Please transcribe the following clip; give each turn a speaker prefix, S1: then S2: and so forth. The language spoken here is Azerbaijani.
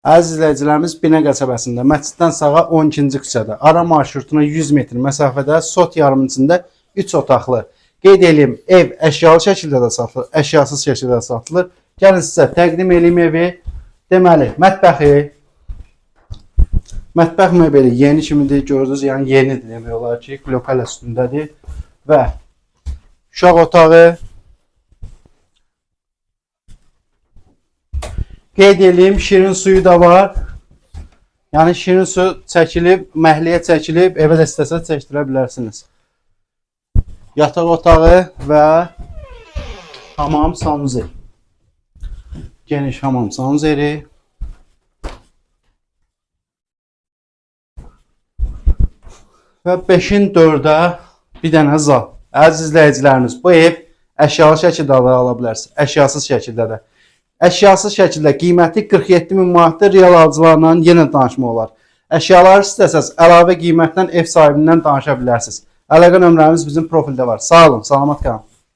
S1: Əziz izləyicilərimiz, Binə qəsəbəsində, məsciddən sağa 12-ci küçədə, ara marşrutuna 100 metr məsafədə, sot yarımın içində 3 otaqlı. Qeyd edeyim, ev əşyalı şəkildə də satılır, əşyasız şəkildə də satılır. Gəlin sizə təqdim edeyim evi. Deməli, mətbəx möbeli yeni kimidir, gördünüz, yəni yenidir demək olar ki, glokal üstündədir. Və uşaq otağı. Qeyd edeyim, şirin suyu da var. Yəni şirin su çəkilib, məhliyə çəkilib, evə də istəsəz çəkdirə bilərsiniz. Yataq otağı və hamam sanuzel. Geniş hamam sanuzeli. Və 5-in 4-ə bir dənə zal. Əziz izləyicilərimiz, bu ev əşyalı şəkildə ala bilərsiniz, əşyasız şəkildə də. Əşyasız şəkildə qiyməti 47 min manatdır, real alıcılarla yenə danışma olar. Əşyaları istəsəz əlavə qiymətdən ev sahibindən danışa bilərsiniz. Əlaqə nömrəmiz bizim profildə var. Sağ olun, salamat qalın.